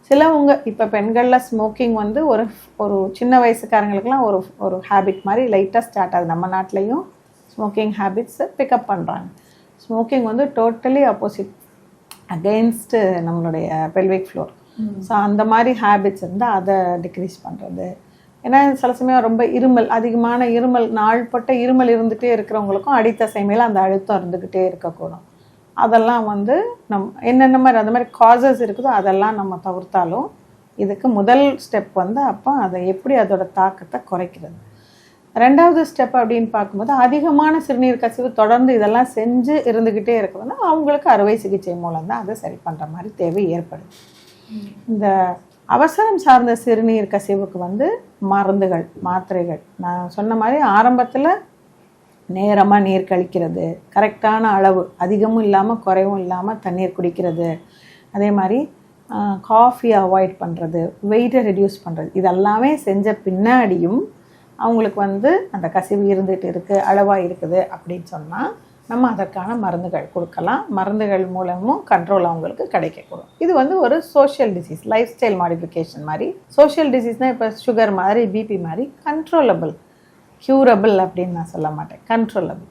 சிலவங்க இப்போ பெண்களில் ஸ்மோக்கிங் வந்து ஒரு ஒரு சின்ன வயசுக்காரங்களுக்குலாம் ஒரு ஒரு ஹேபிட் மாதிரி லைட்டாக ஸ்டார்ட் ஆகுது. நம்ம நாட்டிலையும் ஸ்மோக்கிங் ஹேபிட்ஸை பிக்கப் பண்ணுறாங்க. ஸ்மோக்கிங் வந்து டோட்டலி ஆப்போசிட், அகெயின்ஸ்ட்டு நம்மளுடைய பெல்விக் ஃப்ளோர். ஸோ அந்த மாதிரி ஹேபிட்ஸ் இருந்தால் அதை டிக்ரீஸ் பண்ணுறது. ஏன்னா சில சமயம் ரொம்ப அதிகமான நாள்பட்ட இருமல் இருந்துகிட்டே இருக்கிறவங்களுக்கும் அடித்தசை மேலே அந்த அழுத்தம் இருந்துக்கிட்டே இருக்கக்கூடும். அதெல்லாம் வந்து என்னென்ன மாதிரி அந்த மாதிரி காசஸ் இருக்குதோ அதெல்லாம் நம்ம தவிர்த்தாலும் இதுக்கு முதல் ஸ்டெப் வந்து அப்போ அதை எப்படி அதோட தாக்கத்தை குறைக்கிறது. ரெண்டாவது ஸ்டெப் அப்படின்னு பார்க்கும்போது அதிகமான சிறுநீர் கசிவு தொடர்ந்து இதெல்லாம் செஞ்சு இருந்துக்கிட்டே இருக்கிறதுனா அவங்களுக்கு அறுவை சிகிச்சை மூலம் தான் அதை சரி பண்ணுற மாதிரி தேவை ஏற்படுது. இந்த அவசரம் சார்ந்த சிறுநீர் கசிவுக்கு வந்து மருந்துகள், மாத்திரைகள், நான் சொன்ன மாதிரி ஆரம்பத்தில் நேரமாக நீர் கழிக்கிறது, கரெக்டான அளவு, அதிகமும் இல்லாமல் குறைவும் இல்லாமல் தண்ணீர் குடிக்கிறது, அதே மாதிரி காஃபி அவாய்ட் பண்ணுறது, வெயிட்டை ரெடியூஸ் பண்ணுறது, இதெல்லாமே செஞ்ச பின்னாடியும் அவங்களுக்கு வந்து அந்த கசிவு இருந்துகிட்டு இருக்குது, அளவாக இருக்குது அப்படின்னு சொன்னால் நம்ம அதற்கான மருந்துகள் கொடுக்கலாம். மருந்துகள் மூலமும் கண்ட்ரோல் அவங்களுக்கு கிடைக்கக்கூடும். இது வந்து ஒரு social disease, life style modification மாதிரி. சோஷியல் டிசீஸ்னால் இப்போ சுகர் மாதிரி, பிபி மாதிரி கண்ட்ரோலபிள், க்யூரபிள் அப்படின்னு நான் சொல்ல மாட்டேன், கண்ட்ரோலபிள்.